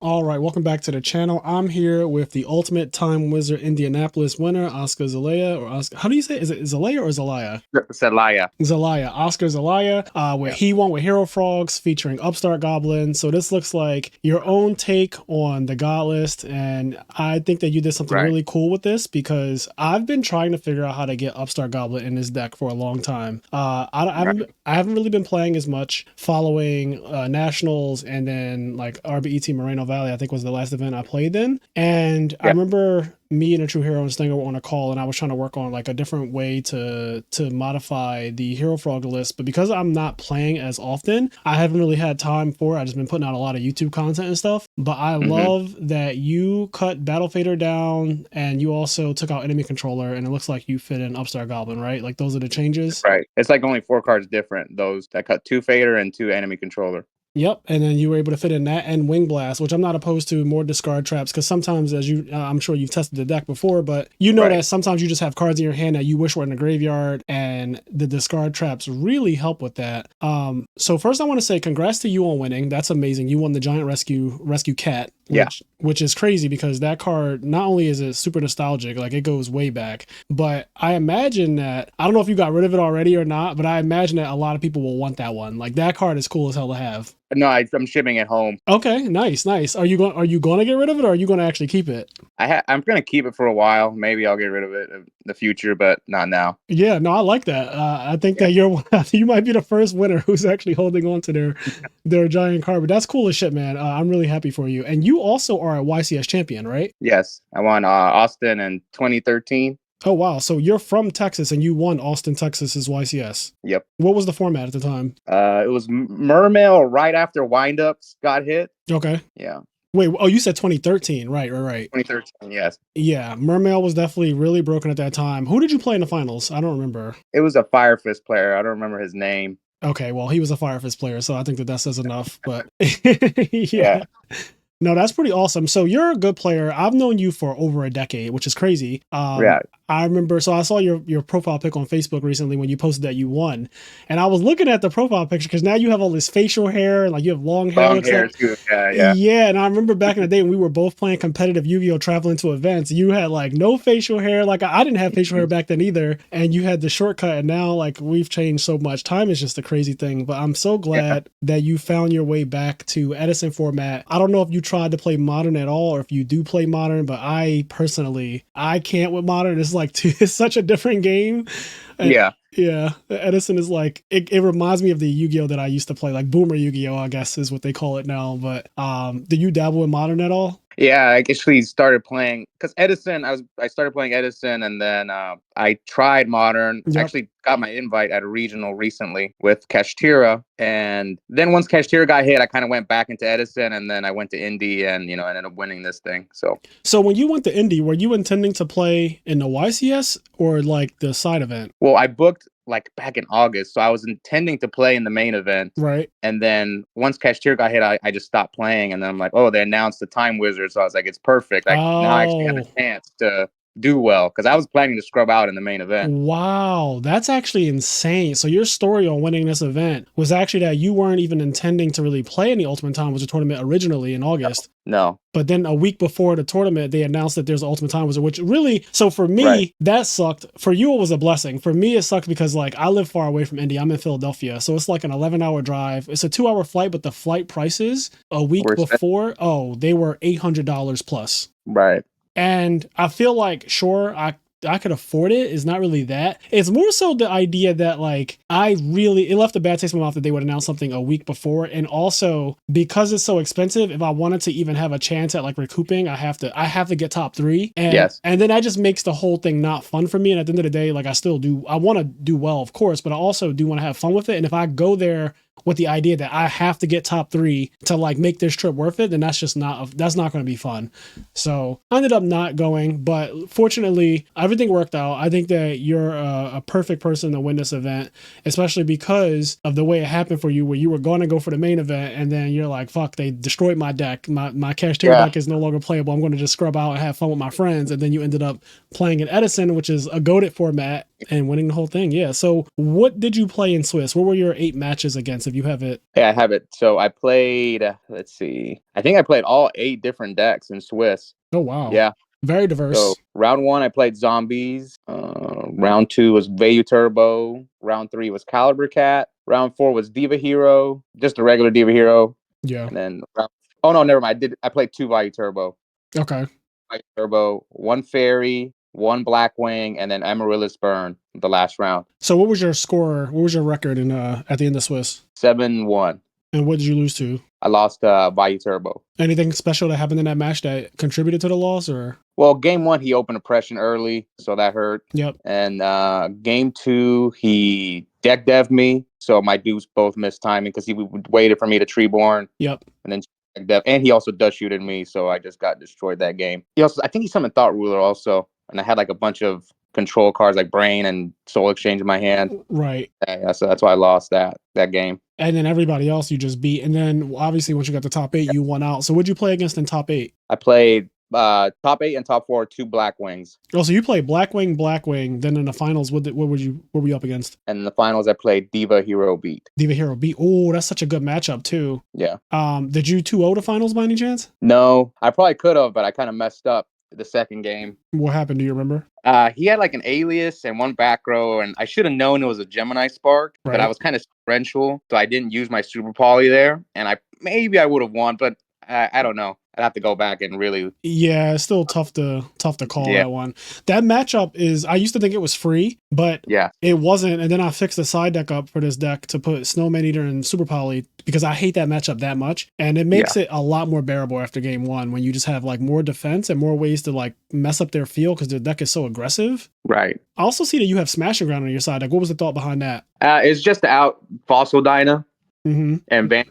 All right, welcome back to the channel. I'm here with the Ultimate Time Wizard Indianapolis winner, Oscar Zelaya, or Oscar. How do you say it? Is it Zelaya or Zelaya? Zelaya. Zelaya, Oscar Zelaya. Where Yeah. he won with Hero Frogs featuring Upstart Goblin. So this looks like your own take on the God list, and I think that you did something Right. really cool with this because I've been trying to figure out how to get Upstart Goblin in this deck for a long time. I haven't really been playing as much, following Nationals and then like RBET Moreno Valley, I think was the last event I played in. And I Yeah. remember me and a True Hero and Stinger were on a call, and I was trying to work on like a different way to modify the Hero Frog list. But because I'm not playing as often, I haven't really had time for it. I've just been putting out a lot of YouTube content and stuff. But I love that you cut Battle Fader down and you also took out Enemy Controller, and it looks like you fit in Upstart Goblin, right? Like those are the changes. Right. It's like only 4 cards different. Those that cut 2 Fader and 2 Enemy Controller. Yep, and then you were able to fit in that and Wing Blast, which I'm not opposed to more discard traps because sometimes, as you, I'm sure you've tested the deck before, but you know that sometimes you just have cards in your hand that you wish were in the graveyard, and the discard traps really help with that. So first I want to say congrats to you on winning. That's amazing. You won the Giant Rescue Cat, which is crazy because that card, not only is it super nostalgic, like it goes way back, but I imagine that, I don't know if you got rid of it already or not, but I imagine that a lot of people will want that one. Like that card is cool as hell to have. No, I'm shipping it home. Okay, nice. Are you going to get rid of it, or are you going to actually keep it? I'm going to keep it for a while. Maybe I'll get rid of it in the future, but not now. Yeah, no, I like that. I think that you might be the first winner who's actually holding on to their giant card. But that's cool as shit, man. I'm really happy for you. And you also are a YCS champion, right? Yes, I won Austin in 2013. Oh, wow. So you're from Texas and you won Austin, Texas's YCS. Yep. What was the format at the time? It was Mermail right after windups got hit. Okay. Yeah. Wait, oh, you said 2013. Right. 2013, yes. Yeah, Mermail was definitely really broken at that time. Who did you play in the finals? I don't remember. It was a Fire Fist player. I don't remember his name. Okay, well, he was a Fire Fist player, so I think that says enough. But yeah. No, that's pretty awesome. So you're a good player. I've known you for over a decade, which is crazy. I remember, so I saw your profile pic on Facebook recently when you posted that you won. And I was looking at the profile picture because now you have all this facial hair and like you have long hair. Long hair too. Yeah, and I remember back in the day when we were both playing competitive Yu-Gi-Oh! Traveling to events, you had like no facial hair. Like I didn't have facial hair back then either. And you had the shortcut, and now like we've changed so much. Time is just a crazy thing. But I'm so glad that you found your way back to Edison format. I don't know if you tried to play Modern at all, or if you do play Modern, but I personally, I can't with Modern. It's like it's such a different game. And yeah, Edison is like it reminds me of the Yu-Gi-Oh that I used to play, like Boomer Yu-Gi-Oh, I guess is what they call it now. But did you dabble in Modern at all? Yeah, I actually started playing because Edison. I started playing Edison, and then I tried Modern. Yep. Actually, got my invite at a regional recently with Kashtira, and then once Kashtira got hit, I kind of went back into Edison, and then I went to Indy, and ended up winning this thing. So when you went to Indy, were you intending to play in the YCS or like the side event? Well, I booked like back in August, so I was intending to play in the main event, right? And then once Kashtira got hit, I just stopped playing, and then I'm like, oh, they announced the Time Wizard, so I was like, it's perfect. Now I actually have a chance to do well because I was planning to scrub out in the main event. Wow, that's actually insane. So your story on winning this event was actually that you weren't even intending to really play in the Ultimate Time Wizard tournament originally in August. No. But then a week before the tournament, they announced that there's Ultimate Time Wizard, which really, so for me, that sucked. For you, it was a blessing. For me, it sucked because like I live far away from Indy. I'm in Philadelphia. So it's like an 11-hour drive. It's a 2-hour flight, but the flight prices a week before, they were $800 plus. Right. And I feel like, sure, I could afford it. It's not really that. It's more so the idea that like it left a bad taste in my mouth that they would announce something a week before. And also because it's so expensive, if I wanted to even have a chance at like recouping, I have to get top 3. And then that just makes the whole thing not fun for me. And at the end of the day, like I want to do well, of course, but I also do want to have fun with it. And if I go there with the idea that I have to get top 3 to like make this trip worth it, then that's not going to be fun. So I ended up not going, but fortunately everything worked out. I think that you're a perfect person to win this event, especially because of the way it happened for you, where you were going to go for the main event and then you're like, fuck, they destroyed my deck. My Kashtira deck is no longer playable. I'm going to just scrub out and have fun with my friends. And then you ended up playing in Edison, which is a goated format, and winning the whole thing. Yeah. So what did you play in Swiss? What were your 8 matches against chance if you have it. Yeah, I have it. So I played, let's see, I think I played all 8 different decks in Swiss. Oh, wow. Yeah. Very diverse. So round 1, I played Zombies. Round 2 was Vayu Turbo. Round 3 was Caliber Cat. Round 4 was Diva Hero, just a regular Diva Hero. Yeah. And then, oh no, never mind. I played 2 Vayu Turbo. Okay. Vayu Turbo, 1 Fairy, 1 Blackwing, and then Amaryllis Burn the last round. So what was your score? What was your record in at the end of Swiss? 7-1. And what did you lose to? I lost Vayu Turbo. Anything special that happened in that match that contributed to the loss, or? Well, game 1, he opened oppression early, so that hurt. Yep. And game 2, he deck dev'd me, so my dudes both missed timing because he waited for me to Treeborn. Yep. And then deck dev, and he also dust shooted me, so I just got destroyed that game. He also, I think he summoned Thought Ruler also, and I had like a bunch of control cards like Brain and Soul Exchange in my hand. Right. Yeah, so that's why I lost that game. And then everybody else you just beat. And then obviously once you got the top 8, you won out. So what'd you play against in top 8? I played top 8 and top 4, 2 Blackwings. Oh, so you played Blackwing. Then in the finals, what were you up against? And in the finals, I played Diva Hero Beat. Diva Hero Beat. Oh, that's such a good matchup too. Yeah. Did you 2-0 the finals by any chance? No, I probably could have, but I kind of messed up the second game. What happened? Do you remember? He had like an alias and 1 back row, and I should have known it was a Gemini Spark, right. But I was kind of differential, so I didn't use my Super Poly there, and I would have won, but I don't know. I'd have to go back and really. Yeah, it's still tough to call that one. That matchup is, I used to think it was free, but yeah, it wasn't. And then I fixed the side deck up for this deck to put Snowman Eater and Super Poly because I hate that matchup that much. And it makes it a lot more bearable after game 1 when you just have like more defense and more ways to like mess up their field because their deck is so aggressive. Right. I also see that you have Smashing Ground on your side. Like, what was the thought behind that? It's just to out Fossil Dyna and ban.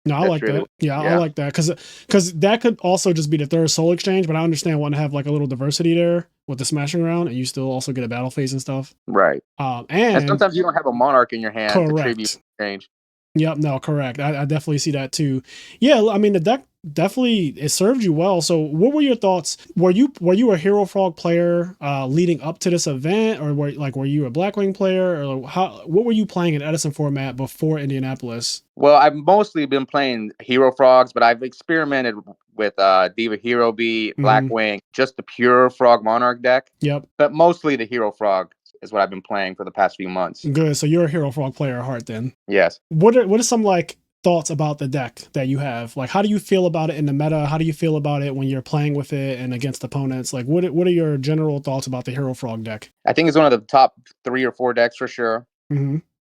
No, I like that. Yeah, I like that because that could also just be the third Soul Exchange, but I understand wanting to have like a little diversity there with the Smashing Round, and you still also get a battle phase and stuff. Right. And sometimes you don't have a Monarch in your hand correct. to tribute exchange. Yep. No, correct. I definitely see that too. Yeah. I mean, the deck definitely, it served you well. So what were your thoughts? Were you a Hero Frog player leading up to this event, or were you a Blackwing player, or what were you playing in Edison format before Indianapolis? Well, I've mostly been playing Hero Frogs, but I've experimented with Diva Hero Beat, Blackwing, just the pure Frog Monarch deck. Yep. But mostly the Hero Frog is what I've been playing for the past few months. Good. So you're a Hero Frog player at heart then? Yes. What are some like thoughts about the deck that you have? Like, how do you feel about it in the meta? How do you feel about it when you're playing with it and against opponents? Like, what are your general thoughts about the Hero Frog deck? I think it's one of the top 3 or 4 decks for sure.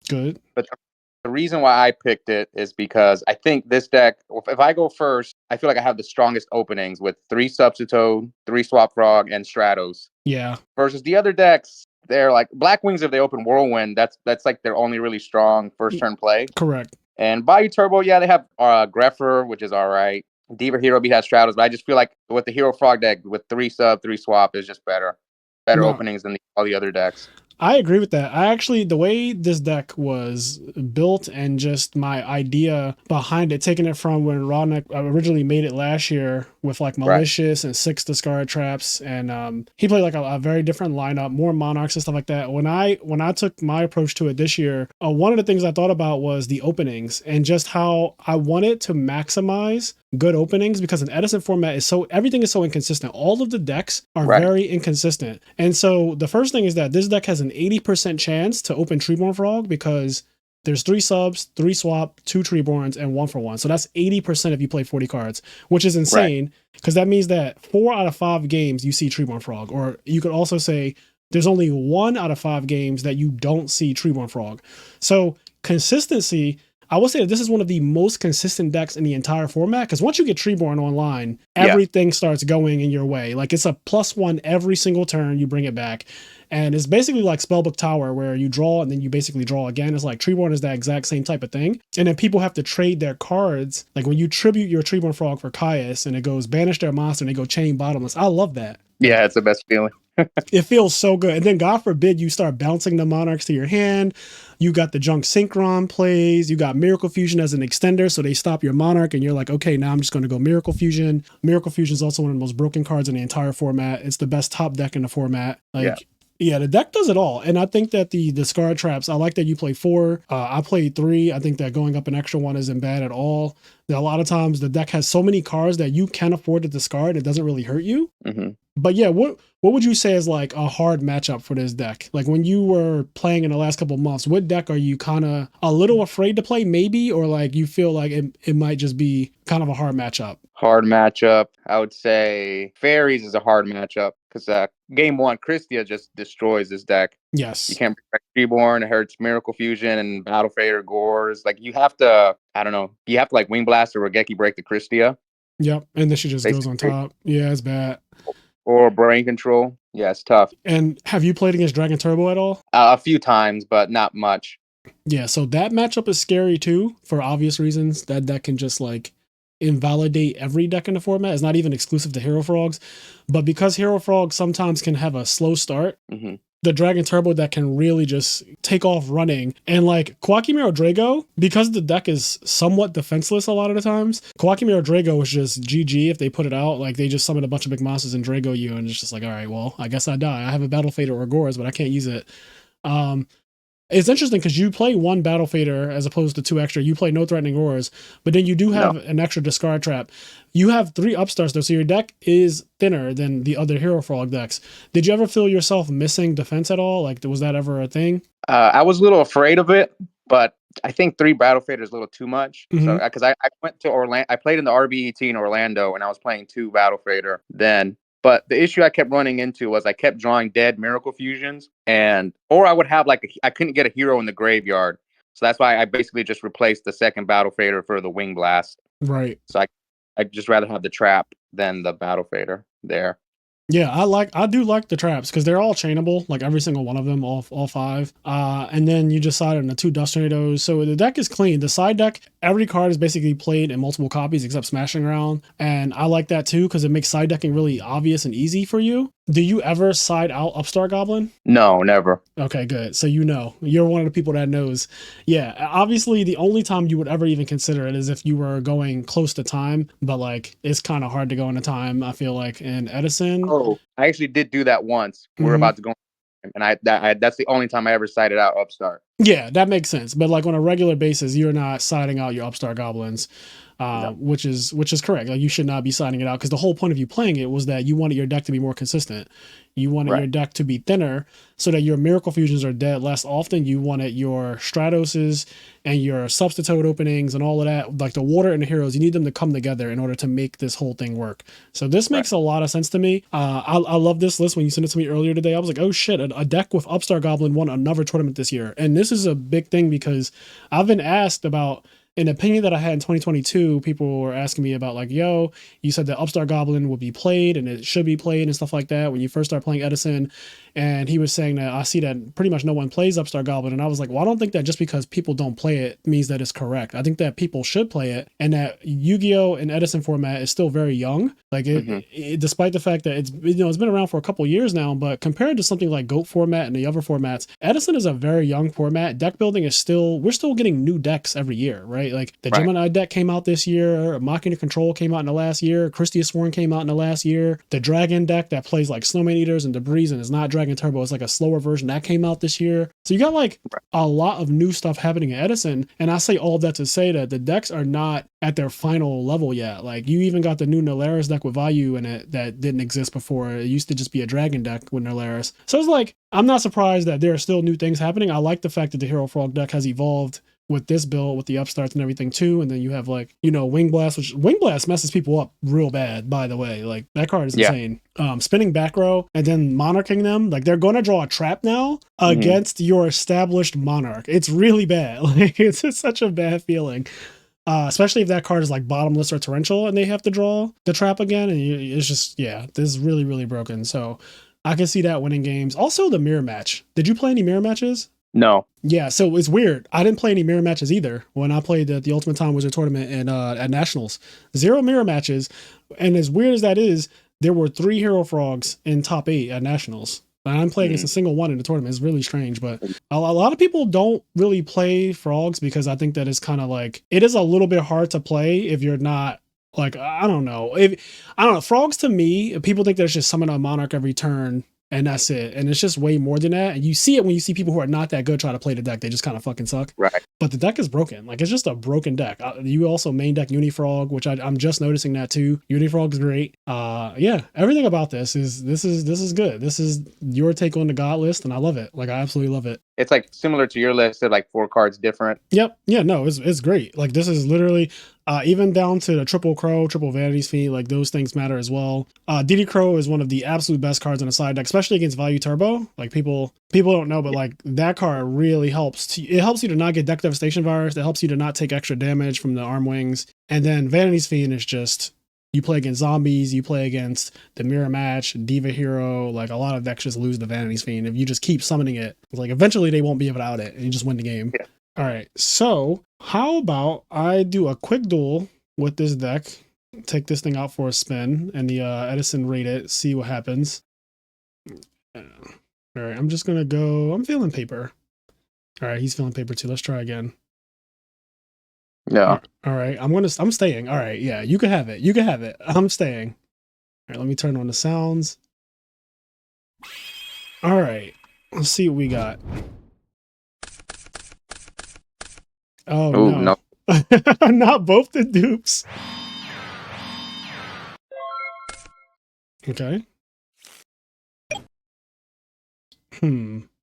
Good. But the reason why I picked it is because I think this deck, if I go first, I feel like I have the strongest openings with 3 Substitute, 3 Swap Frog, and Stratos. Yeah. Versus the other decks, they're like Blackwings. If they open Whirlwind, that's like their only really strong first turn play. Correct. And Bayou Turbo, yeah, they have Greffer, which is all right. Diva Hero Beat has Stratos, but I just feel like with the Hero Frog deck, with 3 sub, 3 swap, is just better openings than all the other decks. I agree with that. The way this deck was built and just my idea behind it, taking it from when Rodnick originally made it last year with like Malicious and 6 discard traps, and he played like a very different lineup, more Monarchs and stuff like that. When I took my approach to it this year, one of the things I thought about was the openings and just how I wanted to maximize good openings, because in Edison format everything is so inconsistent. All of the decks are very inconsistent. And so the first thing is that this deck has an 80% chance to open Treeborn Frog because there's 3 subs, 3 swap, 2 Treeborns, and 1 for 1. So that's 80% if you play 40 cards, which is insane because that means that 4 out of 5 games you see Treeborn Frog. Or you could also say there's only 1 out of 5 games that you don't see Treeborn Frog. So consistency, I would say that this is one of the most consistent decks in the entire format, because once you get Treeborn online, everything starts going in your way. Like, it's a +1 every single turn you bring it back. And it's basically like Spellbook Tower, where you draw and then you basically draw again. It's like Treeborn is that exact same type of thing. And then people have to trade their cards. Like when you tribute your Treeborn Frog for Caius and it goes banish their monster and they go chain bottomless. I love that. Yeah, it's the best feeling. It feels so good. And then God forbid you start bouncing the Monarchs to your hand. You got the Junk Synchron plays. You got Miracle Fusion as an extender, so they stop your Monarch and you're like, okay, now I'm just going to go Miracle Fusion. Miracle Fusion is also one of the most broken cards in the entire format. It's the best top deck in the format. Yeah, the deck does it all. And I think that the discard traps, I like that you play 4. I played 3. I think that going up an extra 1 isn't bad at all. That a lot of times the deck has so many cards that you can afford to discard. It doesn't really hurt you. Mm-hmm. But yeah, what would you say is like a hard matchup for this deck? Like when you were playing in the last couple of months, what deck are you kind of a little afraid to play maybe? Or like you feel like it might just be kind of a hard matchup? Hard matchup. I would say Fairies is a hard matchup because game 1, Christia just destroys this deck. Yes. You can't protect Reborn, it hurts Miracle Fusion and Battle Fader Gores. Like you have to, I don't know, you have to like Wing Blast or Regeki break the Christia. Yep. And then she just goes on top. Yeah, it's bad. Or Brain Control. Yeah, it's tough. And have you played against Dragon Turbo at all? A few times, but not much. Yeah, so that matchup is scary too, for obvious reasons. That deck can just like invalidate every deck in the format. It's not even exclusive to Hero Frogs. But because Hero Frogs sometimes can have a slow start, the Dragon Turbo deck can really just take off running. And like Kwakimiro Drago, because the deck is somewhat defenseless a lot of the times, Kwakimiro Drago is just GG if they put it out. Like they just summon a bunch of big monsters and Drago you, and it's just like, all right, well, I guess I die. I have a Battle Fader or Gores, but I can't use it. It's interesting because you play 1 Battle Fader as opposed to 2 extra. You play no Threatening Roars, but then you do have an extra discard trap. You have 3 upstarts though, so your deck is thinner than the other Hero Frog decks. Did you ever feel yourself missing defense at all? Like, was that ever a thing? I was a little afraid of it, but I think 3 Battle Fader is a little too much. So because I went to Orlando, I played in the RBET in Orlando, and I was playing 2 Battle Fader then. But the issue I kept running into was I kept drawing dead Miracle Fusions, or I would have I couldn't get a hero in the graveyard. So that's why I basically just replaced the second Battle Fader for the Wing Blast. Right. So I'd just rather have the trap than the Battle Fader there. Yeah, I do like the traps because they're all chainable, like every single one of them, all 5. And then you decide on the 2 Dust Tornadoes. So the deck is clean. The side deck, every card is basically played in multiple copies except Smashing Around. And I like that too because it makes side decking really obvious and easy for you. Do you ever side out Upstart Goblin? No, never. Okay, good. So you're one of the people that knows. Yeah, obviously the only time you would ever even consider it is if you were going close to time, but like it's kind of hard to go into time, I feel like, in Edison. Oh, I actually did do that once. We're about to go, and that's the only time I ever sided out Upstart. Yeah, that makes sense. But like on a regular basis, you're not siding out your Upstart Goblins. Which is correct. Like you should not be signing it out because the whole point of you playing it was that you wanted your deck to be more consistent. You wanted your deck to be thinner so that your Miracle Fusions are dead less often. You wanted your Stratoses and your Substitute openings and all of that, like the water and the heroes. You need them to come together in order to make this whole thing work. So this makes a lot of sense to me. I love this list. When you sent it to me earlier today, I was like, oh shit, a deck with Upstart Goblin won another tournament this year. And this is a big thing because I've been asked about an opinion that I had in 2022. People were asking me about like, yo, you said that Upstart Goblin would be played and it should be played and stuff like that when you first start playing Edison. And he was saying that I see that pretty much no one plays Upstart Goblin. And I was like, well, I don't think that just because people don't play it means that it's correct. I think that people should play it and that Yu-Gi-Oh! And Edison format is still very young. Like it, despite the fact that it's been around for a couple years now, but compared to something like GOAT format and the other formats, Edison is a very young format. Deck building is we're still getting new decks every year, right? Like the Gemini deck came out this year, Machina Control came out in the last year, Christia Sworn came out in the last year, the Dragon deck that plays like Snowman Eaters and Debris and is not Dragon Turbo, it's like a slower version that came out this year. So you got like a lot of new stuff happening in Edison, and I say all that to say that the decks are not at their final level yet. Like you even got the new Nalaris deck with Vayu in it that didn't exist before. It used to just be a Dragon deck with Nalaris. So it's like, I'm not surprised that there are still new things happening. I like the fact that the Hero Frog deck has evolved with this build, with the upstarts and everything too. And then you have like, Wing Blast, which Wing Blast messes people up real bad, by the way. Like that card is insane. Spinning back row and then monarching them. Like they're going to draw a trap now against your established monarch. It's really bad. Like it's such a bad feeling. Especially if that card is like bottomless or torrential and they have to draw the trap again. And it's just, this is really, really broken. So I can see that winning games. Also the mirror match. Did you play any mirror matches? No. Yeah, so it's weird. I didn't play any mirror matches either when I played the Ultimate Time Wizard tournament and at Nationals. 0 mirror matches. And as weird as that is, there were 3 Hero Frogs in top 8 at Nationals. I'm playing against a single one in the tournament. It's really strange, but a lot of people don't really play Frogs because I think that it's kind of like, it is a little bit hard to play if you're not like, I don't know. Frogs to me, people think there's just summon a monarch every turn and that's it. And it's just way more than that. And you see it when you see people who are not that good try to play the deck. They just kind of fucking suck. Right. But the deck is broken. Like, it's just a broken deck. You also main deck Unifrog, which I'm just noticing that too. Unifrog is great. Yeah, everything about this is good. This is your take on the God list, and I love it. Like, I absolutely love it. It's like similar to your list, like 4 cards different. Yep. Yeah, no, it's great. Like, this is literally even down to the triple Crow, triple Vanity's Fiend, like those things matter as well. DD Crow is one of the absolute best cards on the side deck, especially against Value Turbo. Like, people don't know, but like that card really helps. It helps you to not get Deck Devastation Virus. It helps you to not take extra damage from the arm wings. And then Vanity's Fiend is just, you play against zombies, you play against the Mirror Match, Diva Hero, like a lot of decks just lose the Vanity's Fiend. If you just keep summoning it, like eventually they won't be able to out it and you just win the game. Yeah. All right, so how about I do a quick duel with this deck, take this thing out for a spin, and the Edison rate it, see what happens. All right, I'm just gonna go, I'm feeling paper. All right, he's feeling paper too. Let's try again. Yeah. All right, I'm staying. All right, yeah, you can have it. You can have it. I'm staying. All right, let me turn on the sounds. All right, let's see what we got. Oh, no. Not both the dupes. Okay.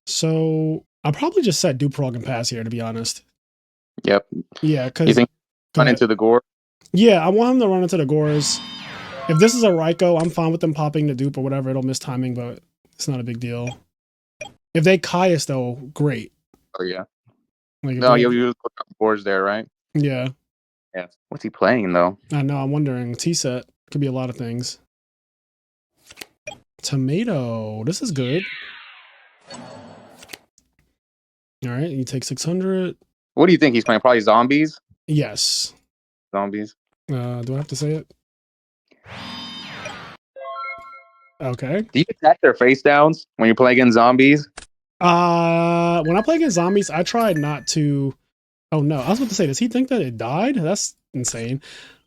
So I'll probably just set dupe prog and pass here, to be honest. Yep. Yeah, because you think run into the gore? Yeah, I want him to run into the gores. If this is a Ryko, I'm fine with them popping the dupe or whatever. It'll miss timing, but it's not a big deal. If they Caius though, great. Oh yeah. Like, no, you look up boards there, right? Yeah. Yeah. What's he playing though? I know. I'm wondering. T-set could be a lot of things. Tomato. This is good. All right, you take 600. What do you think he's playing? Probably zombies. Yes. Zombies. Do I have to say it? Okay. Do you attack their face downs when you play against zombies? When I play against zombies, I tried not to. Oh no, I was about to say, does he think that it died? That's insane.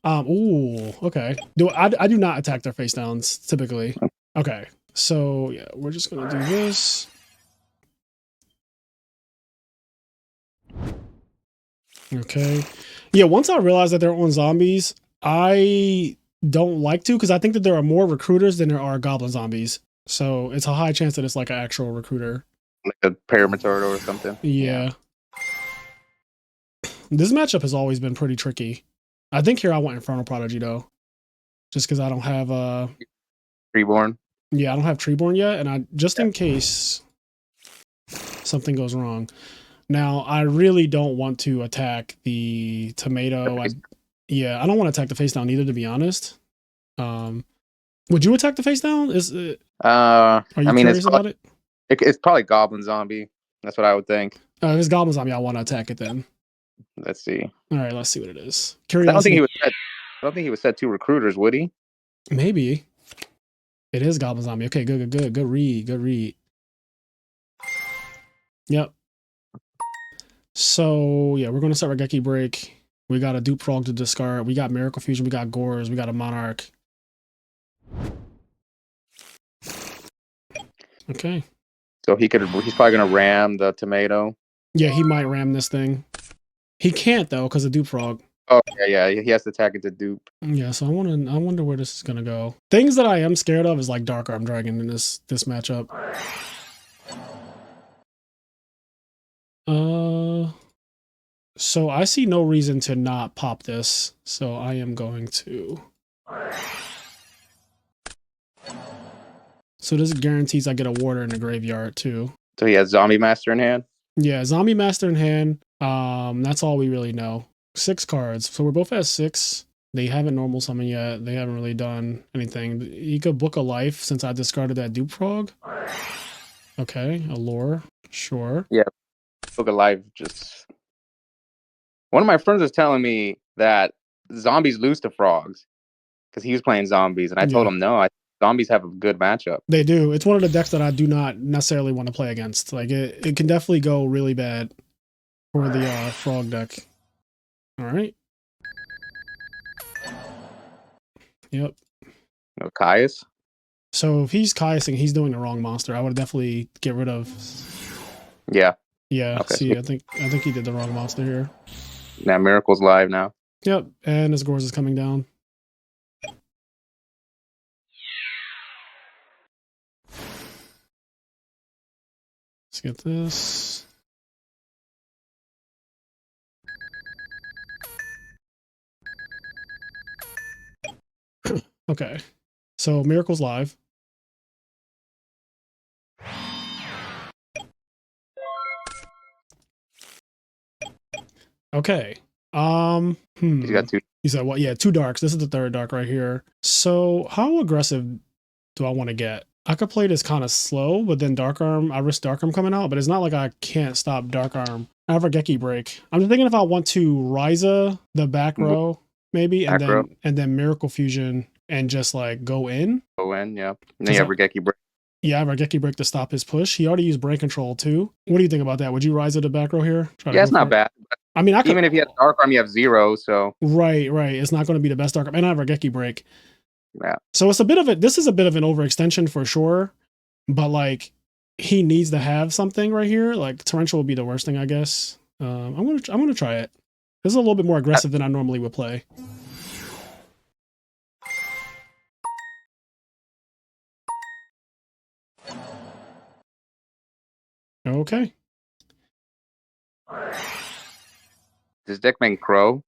Ooh, okay. I do not attack their face downs typically. Okay, so yeah, we're just gonna do this. Okay. Yeah, once I realized that they're on zombies, I don't like to, because I think that there are more recruiters than there are goblin zombies. So it's a high chance that it's like an actual recruiter. Like a Parameturdo or something. Yeah. This matchup has always been pretty tricky. I think here I want Infernal Prodigy though. Just because I don't have Treeborn. Yeah, I don't have Treeborn yet, and I just in case something goes wrong. Now, I really don't want to attack the tomato. I don't want to attack the face down either, to be honest. Would you attack the face down? Are you curious about it? It's probably Goblin Zombie. That's what I would think. If it's Goblin Zombie, I want to attack it then. Let's see. All right, let's see what it is. Curiosity. I don't think he would set 2 recruiters, would he? Maybe. It is Goblin Zombie. Okay, good read. Yep. So yeah, we're gonna start Raigeki Break. We got a Dupe Frog to discard. We got Miracle Fusion. We got Gores. We got a Monarch. Okay. So he's probably gonna ram the tomato. Yeah, he might ram this thing. He can't though, because of Dupe Frog. Oh yeah, he has to attack it to dupe. Yeah, so I wonder where this is gonna go. Things that I am scared of is like Dark Arm Dragon in this matchup. So I see no reason to not pop this. So I am going to. So this guarantees I get a Warder in the graveyard too. So he has Zombie Master in hand? Yeah, Zombie Master in hand. That's all we really know. 6 cards. So we're both at 6. They haven't normal summoned yet. They haven't really done anything. He could book a life since I discarded that Dupe Frog. Okay, a lore. Sure. Yeah. Book a life. Just one of my friends was telling me that zombies lose to frogs because he was playing zombies, and I told him no. Zombies have a good matchup. They do. It's one of the decks that I do not necessarily want to play against. Like it can definitely go really bad for the frog deck. All right. Yep. No Caius? So if he's Kaising, he's doing the wrong monster. I would definitely get rid of. Yeah. Yeah. Okay. See, I think he did the wrong monster here. Now Miracle's live now. Yep, and his Gorz is coming down. Let's get this. Okay, so Miracle's live. Okay. He's got 2. You said what? Yeah, 2 darks. This is the 3rd dark right here. So how aggressive do I want to get? I could play this kind of slow, but then Dark Arm, I risk Dark Arm coming out, but it's not like I can't stop Dark Arm. I have a Geki break. I'm just thinking if I want to Ryza the back row, maybe, and then Miracle Fusion and just like go in. Go in, yeah. And then you have Regeki break. Yeah, I have Regeki break to stop his push. He already used brain control too. What do you think about that? Would you Ryza the back row here? Yeah, it's not bad. I mean, even if you have Dark Arm, you have 0, so. Right. It's not going to be the best Dark Arm. And I have Regeki break. Yeah. So it's a bit of it. This is a bit of an overextension for sure, but like he needs to have something right here. Like Torrential would be the worst thing, I guess. I'm gonna try it. This is a little bit more aggressive than I normally would play. Okay. Does deck main Crow?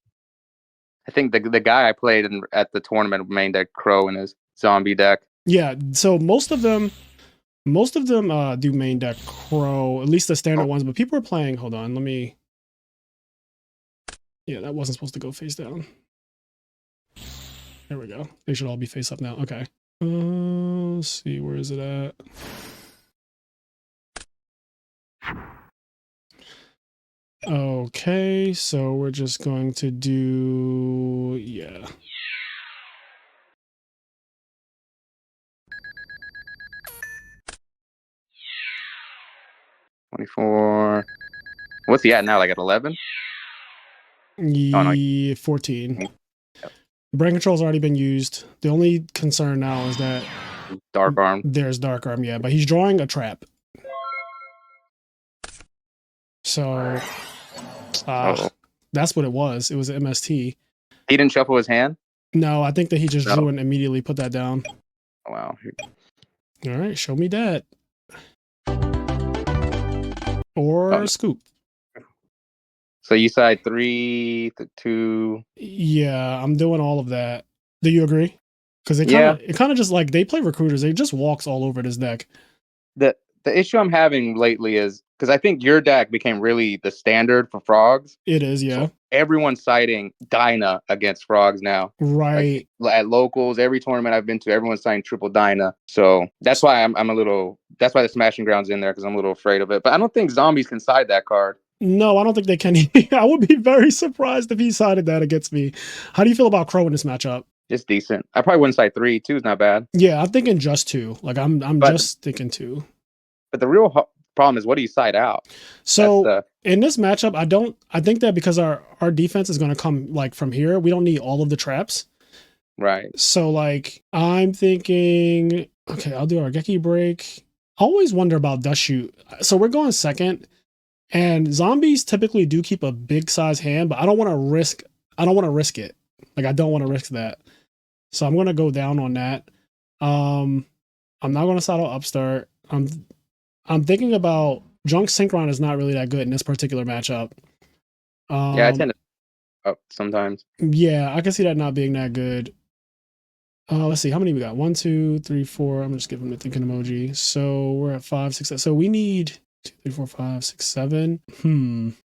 I think the guy I played at the tournament main deck Crow in his zombie deck. Yeah, so most of them do main deck Crow, at least the standard ones, but people are playing, hold on, let me. Yeah, that wasn't supposed to go face down. There we go. They should all be face up now. Okay. Let's see, where is it at? Okay, so we're just going to do, yeah. $24. What's he at now? Like at 11? Yeah, 14. Yep. Brain control's already been used. The only concern now is that Dark Arm. There's Dark Arm, yeah, but he's drawing a trap. So that's what it was. It was an MST. He didn't shuffle his hand? No, I think that he just drew and immediately put that down. Oh, wow. All right, show me that. Or scoop. So you side 3, 2. Yeah, I'm doing all of that. Do you agree? Because it kind of just like they play recruiters. They just walks all over this deck. The issue I'm having lately is because I think your deck became really the standard for frogs. It is, yeah. So everyone's citing Dyna against frogs now. Right. Like, at locals, every tournament I've been to, everyone's citing triple Dyna. So that's why I'm a little. That's why the Smashing Ground's in there because I'm a little afraid of it. But I don't think zombies can side that card. No, I don't think they can. I would be very surprised if he sided that against me. How do you feel about Crow in this matchup? Just decent. I probably wouldn't side 3. 2 is not bad. Yeah, I'm thinking just 2. Like I'm just thinking 2. But the real problem is what do you side out? So in this matchup, I think that because our defense is going to come like from here, we don't need all of the traps. Right. So like I'm thinking, okay, I'll do our Geki break. I always wonder about Dust Shoot. So we're going second, and zombies typically do keep a big size hand, but I don't want to risk it. Like I don't want to risk that. So I'm going to go down on that. I'm not going to saddle Upstart. I'm thinking about Junk Synchron is not really that good in this particular matchup. Yeah, I tend to up sometimes. Yeah, I can see that not being that good. Let's see, how many we got? 1, 2, 3, 4. I'm just giving the thinking emoji. So we're at 5, 6, 7. So we need 2, 3, 4, 5, 6, 7.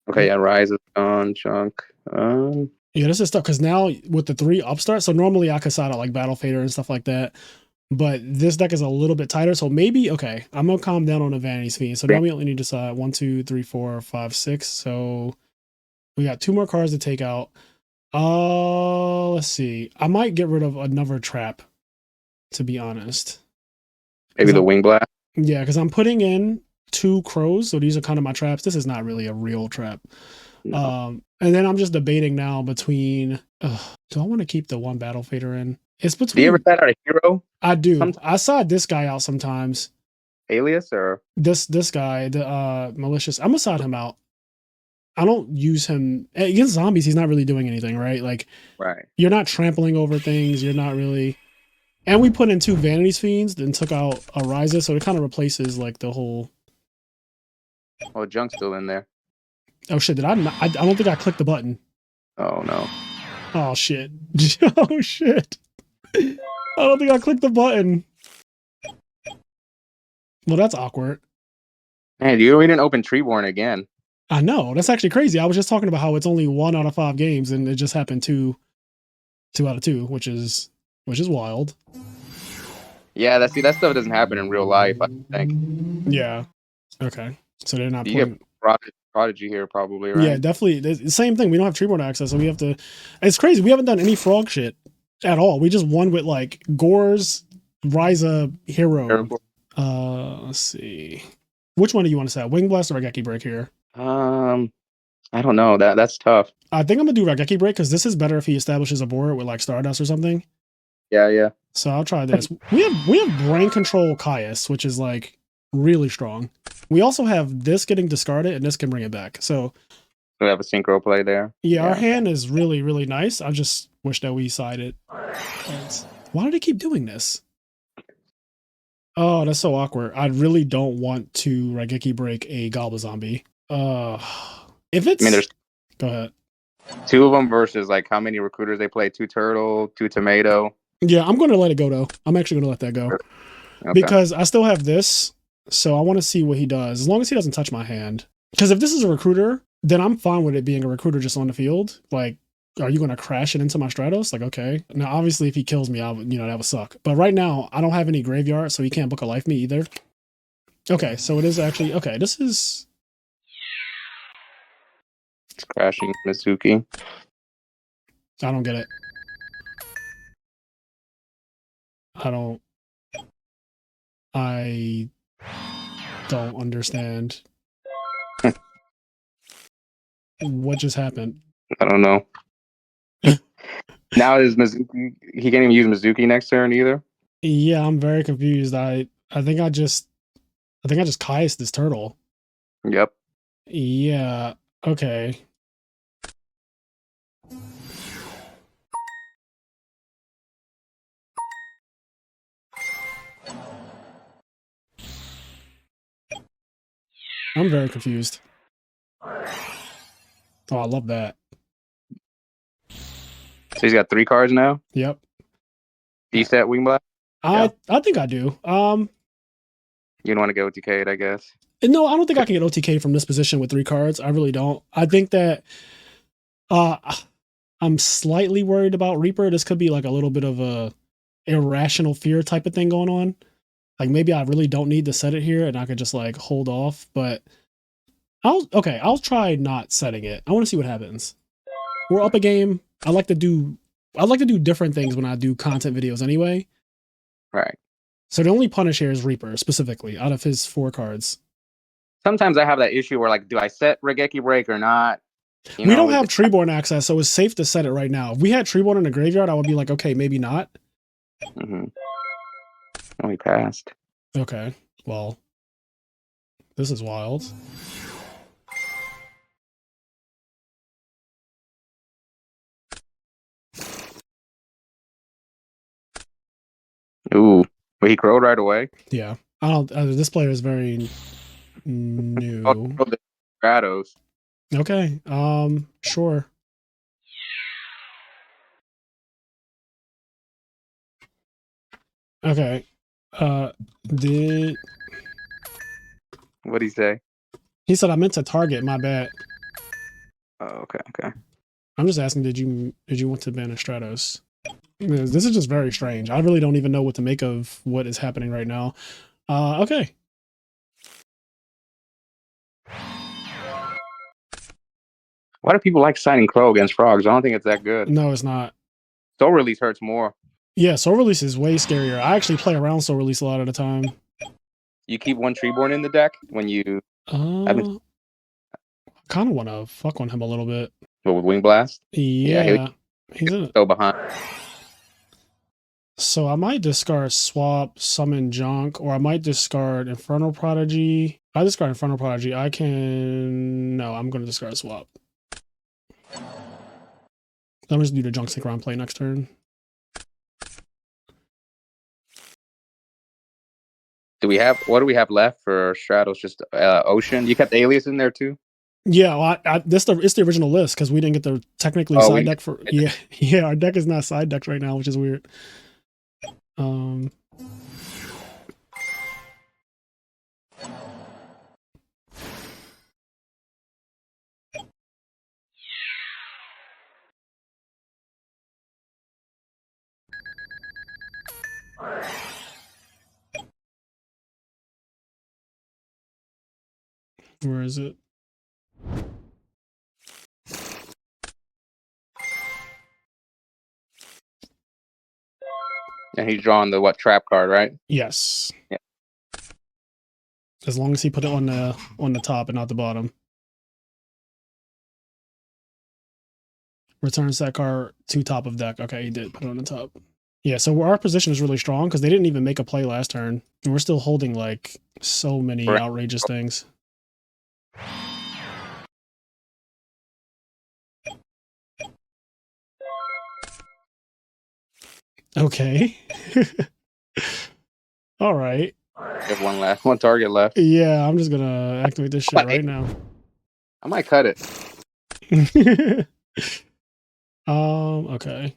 Okay, yeah, Rise is on Junk. Yeah, this is tough because now with the 3 Upstart, so normally I could side out like Battle Fader and stuff like that. But this deck is a little bit tighter, so maybe, okay, I'm going to calm down on the Vanity Fiend. So now we only need to decide 1, 2, 3, 4, 5, 6. So we got 2 more cards to take out. Let's see. I might get rid of another trap, to be honest. Maybe the Wing Blast? Yeah, because I'm putting in 2 crows, so these are kind of my traps. This is not really a real trap. No. And then I'm just debating now between, do I want to keep the 1 Battle Fader in? It's Do you ever between. set out a hero? I do. Sometimes I saw this guy out sometimes. alias or This guy, the malicious. I'm gonna side him out. I don't use him against zombies. He's not really doing anything, right? Like right. you're not trampling over things. You're not really. And we put in 2 Vanities Fiends, then took out a Ryza, so it kind of replaces like the whole. Oh, Junk's still in there. Oh shit! Did I? Not, I don't think I clicked the button. Oh no. Oh shit! Oh shit! I don't think I clicked the button. Well, that's awkward. Man, you didn't open Treeborn again. I know that's actually crazy. I was just talking about how it's only 1 out of 5 games, and it just happened 2 out of 2, which is wild. Yeah, that stuff doesn't happen in real life, I think. Yeah. Okay. So they're not You putting. get Prodigy here probably, right? Yeah, definitely. The same thing. We don't have Treeborn access, so we have to. It's crazy. We haven't done any frog shit at all. We just won with like Gore's Ryza hero. Let's see. Which one do you want to set? Wing Blast or Raigeki Break here? I don't know. That's tough. I think I'm gonna do Raigeki Break because this is better if he establishes a board with like Stardust or something. Yeah. So I'll try this. We have Brain Control Caius, which is like really strong. We also have this getting discarded, and this can bring it back. So We have a synchro play there. yeah, our hand is really, really nice. I just wish that we sided. Why do they keep doing this? Oh, that's so awkward. I really don't want to Raigeki Break a Gobble Zombie. If it's... I mean, there's Go ahead. 2 of them versus like how many recruiters they play? 2 Turtle, 2 Tomato. Yeah, I'm going to let it go, though. I'm actually going to let that go. Okay. Because I still have this, so I want to see what he does, as long as he doesn't touch my hand. Because if this is a recruiter, then I'm fine with it being a recruiter just on the field. Like, are you going to crash it into my Stratos? Like, okay. Now, obviously, if he kills me, that would suck. But right now, I don't have any graveyard, so he can't book a life me either. Okay, so it is actually... Okay, this is... It's crashing Mizuki. I don't get it. I don't understand. What just happened? I don't know. Now is Mizuki? He can't even use Mizuki next turn either. Yeah, I'm very confused. I think I just Caius this turtle. Yep. Yeah. Okay. I'm very confused. Oh, I love that. So he's got 3 cards now. Yep. Do you set Wing Blast? I think I do. You don't want to go OTK, I guess. No, I don't think I can get OTK from this position with 3 cards. I really don't. I think that I'm slightly worried about Reaper. This could be like a little bit of a irrational fear type of thing going on. Like maybe I really don't need to set it here and I could just like hold off, but I'll try not setting it. I want to see what happens. We're up a game. I like to do different things when I do content videos anyway. Right. So the only punish here is Reaper specifically out of his 4 cards. Sometimes I have that issue where like, do I set Raigeki Break or not? We don't have Treeborn access, so it's safe to set it right now. If we had Treeborn in the graveyard, I would be like, okay, maybe not. Mm-hmm. Oh, he passed. Okay, well, this is wild. Ooh, but he crowed right away. Yeah, I don't. This player is very new. Stratos. Okay, sure. Okay, did What'd he say? he said I meant to target? My bad. Oh, okay. I'm just asking, did you want to ban a Stratos? This is just very strange. I really don't even know what to make of what is happening right now. Okay. Why do people like signing Crow against Frogs? I don't think it's that good. No, it's not. Soul Release hurts more. Yeah, Soul Release is way scarier. I actually play around Soul Release a lot of the time. You keep 1 Treeborn in the deck when you... I kind of want to fuck on him a little bit. With Wing Blast? Yeah, he's in it. So behind. So I might discard Swap, Summon Junk, or I might discard Infernal Prodigy. If I discard Infernal Prodigy, I can... No, I'm going to discard Swap. I'm just do the Junk Synchron play next turn. What do we have left for Stratos? Just Ocean. You kept Alias in there too? Yeah, well, it's the original list because we didn't get the technically side deck for... Yeah, yeah, our deck is not side decked right now, which is weird. Where is it? And he's drawing the trap card, right? Yes. Yeah. As long as he put it on the top and not the bottom. Returns that card to top of deck. Okay, he did put it on the top. Yeah, so our position is really strong because they didn't even make a play last turn. And we're still holding like so many outrageous things. Okay. All right. We have one target left. Yeah, I'm just gonna activate this shit right now. I might cut it. Okay.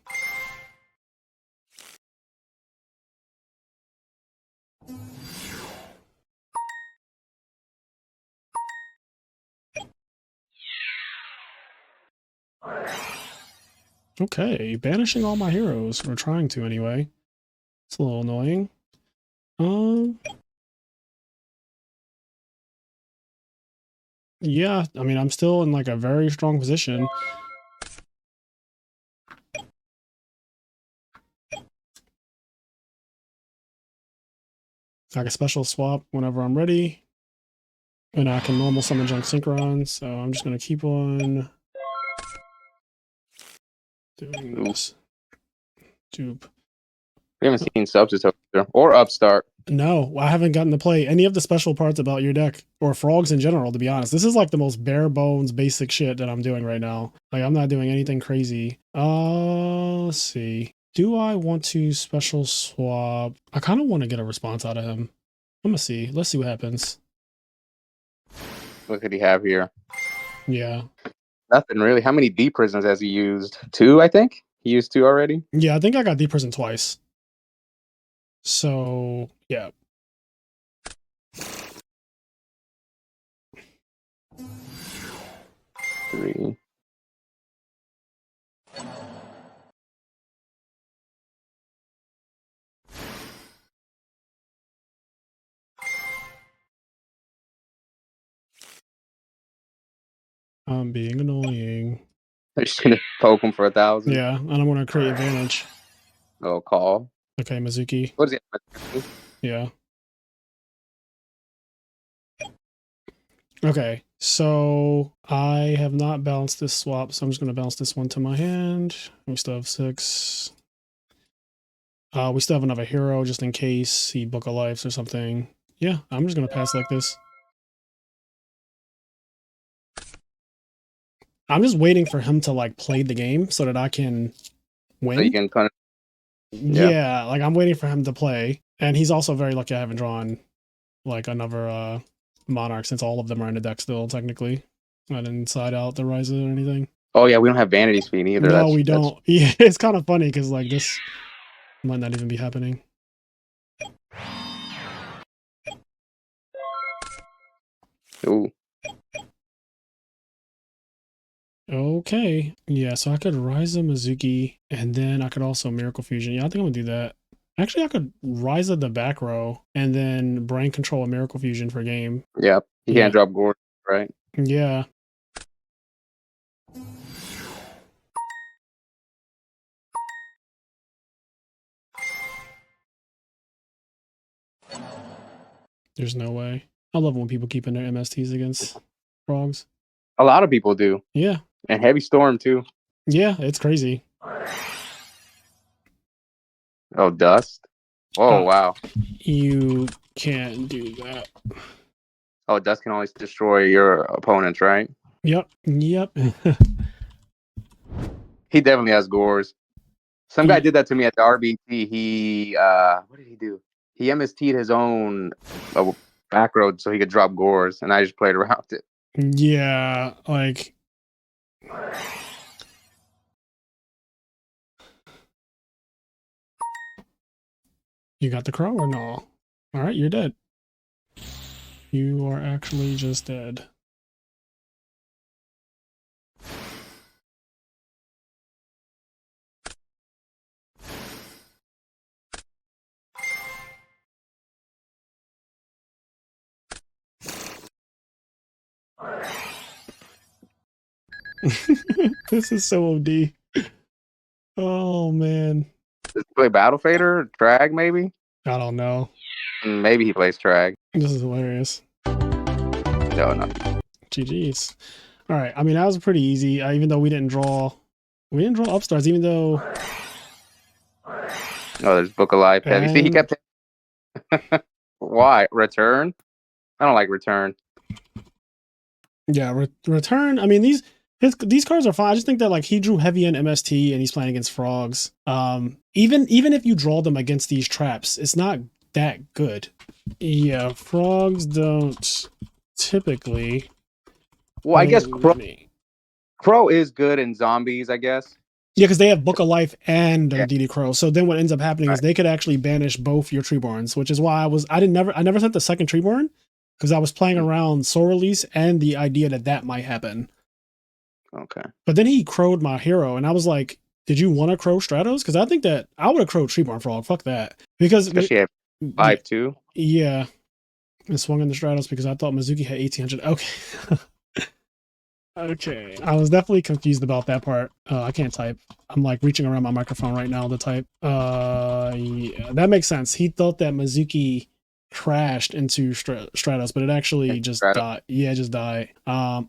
Okay, banishing all my heroes, or trying to anyway. It's a little annoying. Yeah, I mean, I'm still in like a very strong position. I can special swap whenever I'm ready. And I can normal summon Junk Synchron, so I'm just going to keep on doing this. Dupe. We haven't seen Substitute or Upstart. No, I haven't gotten to play any of the special parts about your deck, or frogs in general, to be honest. This is like the most bare bones, basic shit that I'm doing right now. Like, I'm not doing anything crazy. Let's see. Do I want to special swap? I kind of want to get a response out of him. I'm going to see. Let's see what happens. What could he have here? Yeah. Nothing really. How many deep prisons has he used? 2, I think. He used 2 already. Yeah, I think I got deep prison twice. So, yeah. Three. I'm being annoying. They're just gonna poke him for 1,000. Yeah, and I'm gonna create advantage. Oh, call. Okay, Mizuki. What is it? Yeah. Okay, so I have not balanced this swap, so I'm just gonna balance this one to my hand. We still have 6. We still have another hero just in case he book a life or something. Yeah, I'm just gonna pass like this. I'm just waiting for him to like play the game so that I can win. So you can kind of, yeah, like I'm waiting for him to play. And he's also very lucky I haven't drawn like another Monarch since all of them are in the deck still, technically. I didn't side out the Rise or anything. Oh yeah, we don't have Vanity Speed either. No, we don't. Yeah, it's kind of funny because like this might not even be happening. Ooh. Okay. Yeah, so I could Rise of Mizuki and then I could also Miracle Fusion. Yeah, I think I'm gonna do that. Actually, I could Rise of the back row and then Brain Control and Miracle Fusion for game. Yep. You can't drop Gord, right? Yeah. There's no way. I love when people keep in their MSTs against frogs. A lot of people do. Yeah. And Heavy Storm too. Yeah, it's crazy. Oh, dust. Oh, wow. You can't do that. Oh, dust can always destroy your opponents, right? Yep. He definitely has gores. Some guy did that to me at the RBT. He what did he do? He MST'd his own back road so he could drop gores, and I just played around it. Yeah, like you got the crow or no? All right, you're dead. You are actually just dead. This is so OD. Oh man. Does he play Battle Fader? Trag, maybe? I don't know. Maybe he plays Trag. This is hilarious. No. GG's. All right. I mean, that was pretty easy. Even though we didn't draw upstarts. Even though. Oh, there's Book of Life Heavy. See, he kept. Why return? I don't like return. Yeah, return. I mean, these cards are fine. I just think that like he drew heavy in MST and he's playing against frogs. Even if you draw them against these traps, it's not that good. Yeah, frogs don't typically. Well, I guess Crow is good in zombies, I guess. Yeah, because they have Book of Life and DD Crow. So then what ends up happening is they could actually banish both your Treeborns, which is why I never sent the second Treeborn because I was playing around Soul Release and the idea that might happen. Okay. But then he crowed my hero, and I was like, did you want to crow Stratos? Because I think that I would have crowed Treeborn Frog. Fuck that. Because she had 5-2. Yeah. And swung in the Stratos because I thought Mizuki had 1800. Okay. Okay. I was definitely confused about that part. I can't type. I'm like reaching around my microphone right now to type. Yeah, that makes sense. He thought that Mizuki crashed into Stratos, but it actually just died. Yeah, it just died.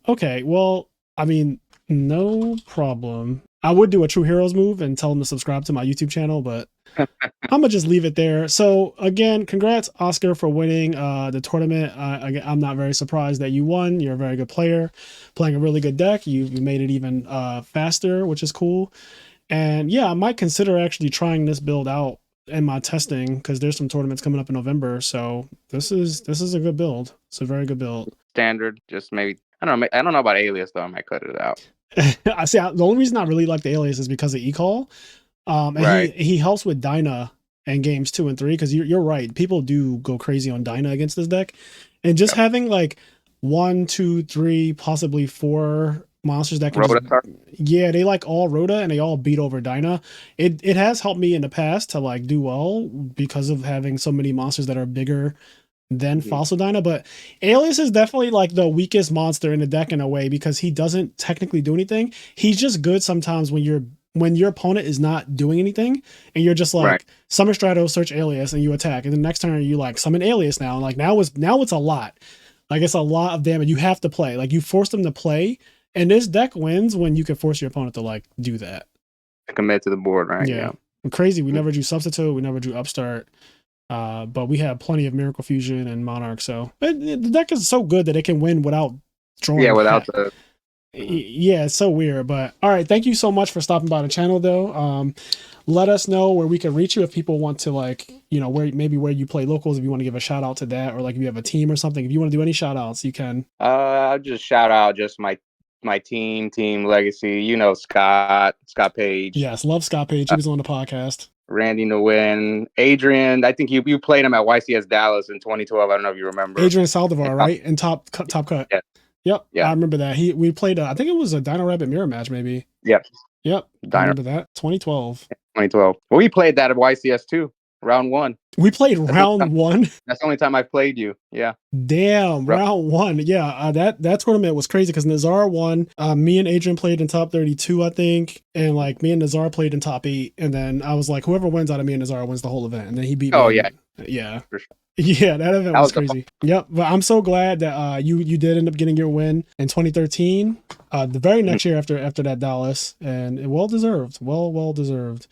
Okay. Well, I mean, no problem. I would do a True Heroes move and tell him to subscribe to my YouTube channel, but I'm gonna just leave it there. So again, congrats, Oscar, for winning the tournament. I'm not very surprised that you won. You're a very good player, playing a really good deck. You made it even faster, which is cool. And yeah, I might consider actually trying this build out in my testing because there's some tournaments coming up in November. So this is a good build. It's a very good build. Standard, just maybe. I don't know about Alias though. I might cut it out. I see. The only reason I really like the Alias is because of E-Call. And right. he helps with Dyna and games 2 and 3 because you're right. People do go crazy on Dyna against this deck, and just having like 1, 2, 3, possibly 4 monsters that can they like all Rhoda and they all beat over Dyna. It has helped me in the past to like do well because of having so many monsters that are bigger than Fossil Dyna, but Alias is definitely like the weakest monster in the deck in a way because he doesn't technically do anything. He's just good sometimes when your opponent is not doing anything and you're just like summon Stratos, search Alias, and you attack, and the next turn you like summon Alias now, and like now it's a lot. Like it's a lot of damage. You have to play. Like you force them to play, and this deck wins when you can force your opponent to like do that. Commit to the board, right? Yeah. Crazy. We never drew Substitute. We never drew Upstart. But we have plenty of Miracle Fusion and Monarch, so the deck is so good that it can win without drawing. Yeah, without the. Yeah, it's so weird. But all right, thank you so much for stopping by the channel, though. Let us know where we can reach you if people want to, like, where you play locals. If you want to give a shout out to that, or like if you have a team or something. If you want to do any shout outs, you can. I'll just shout out just my team Legacy. Scott Page. Yes, love Scott Page. He was on the podcast. Randy Nguyen, Adrian. I think you played him at YCS Dallas in 2012. I don't know if you remember. Adrian Saldivar, right? And top cut. Yeah. Yep. Yeah. I remember that. We played. I think it was a Dino Rabbit mirror match, maybe. Yep. I remember that. 2012. 2012. Well, we played that at YCS too. Round 1. We played round 1. That's the only time I've played you. Yeah. Damn, round 1. Yeah, that tournament was crazy because Nazar won. Me and Adrian played in top 32, I think, and like me and Nazar played in top 8. And then I was like, whoever wins out of me and Nazar wins the whole event. And then he beat me. Oh yeah, yeah, for sure. Yeah, that event was crazy. Yep, but I'm so glad that you did end up getting your win in 2013. The very next year after that Dallas, and well deserved. Well deserved.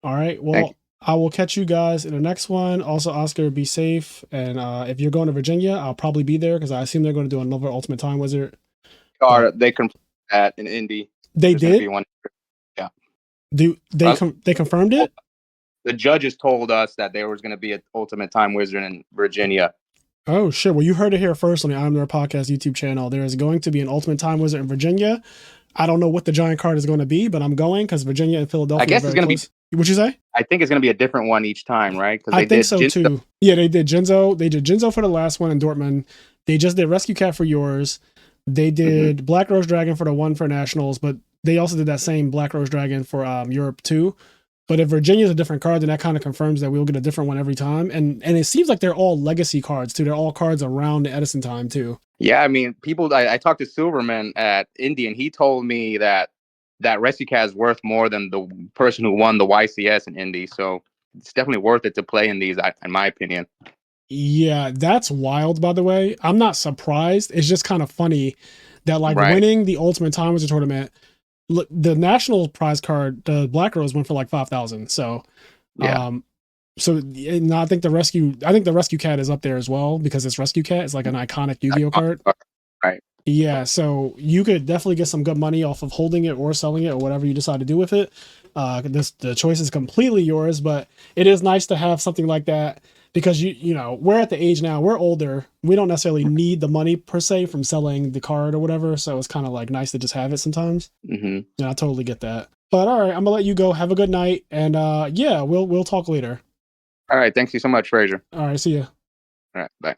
All right, well. I will catch you guys in the next one. Also, Oscar, be safe. And if you're going to Virginia, I'll probably be there because I assume they're going to do another Ultimate Time Wizard. Or But they confirmed that in Indy. they There's going to be did. one. Yeah. Do they Well, they confirmed it? the judges told us that there was going to be an Ultimate Time Wizard in Virginia. Oh shit! Well, you heard it here first on the IMNerdpodcast YouTube channel. There is going to be an Ultimate Time Wizard in Virginia. I don't know what the giant card is going to be, but I'm going because Virginia and Philadelphia I guess are it's very going to close. What'd you say? I think it's going to be a different one each time, right? Because I they think did so Jinzo. too. Yeah, they did Jinzo. They did Jinzo for the last one in Dortmund. They just did Rescue Cat for yours. They did Black Rose Dragon for the one for Nationals, but they also did that same Black Rose Dragon for Europe too. But if Virginia's a different card, then that kind of confirms that we'll get a different one every time. And it seems like they're all legacy cards too. They're all cards around the Edison time too. Yeah, I mean, people. I talked to Silverman at Indy, and he told me that Rescue Cat is worth more than the person who won the YCS in Indy. So it's definitely worth it to play in these, in my opinion. Yeah, that's wild, by the way. I'm not surprised. It's just kind of funny that like winning the Ultimate Time Wizard tournament, look, the national prize card, the Black Rose went for like 5,000. So, yeah. So and I think the Rescue Cat is up there as well because it's Rescue Cat. It's like an iconic Yu-Gi-Oh card. Right. Yeah, so you could definitely get some good money off of holding it or selling it or whatever you decide to do with it. The choice is completely yours, but it is nice to have something like that because you know we're at the age now, we're older, we don't necessarily need the money per se from selling the card or whatever. So it's kind of like nice to just have it sometimes. Yeah, I totally get that. But all right, I'm gonna let you go. Have a good night, and yeah, we'll talk later. All right, thank you so much, Fraser. All right, see ya. All right, bye.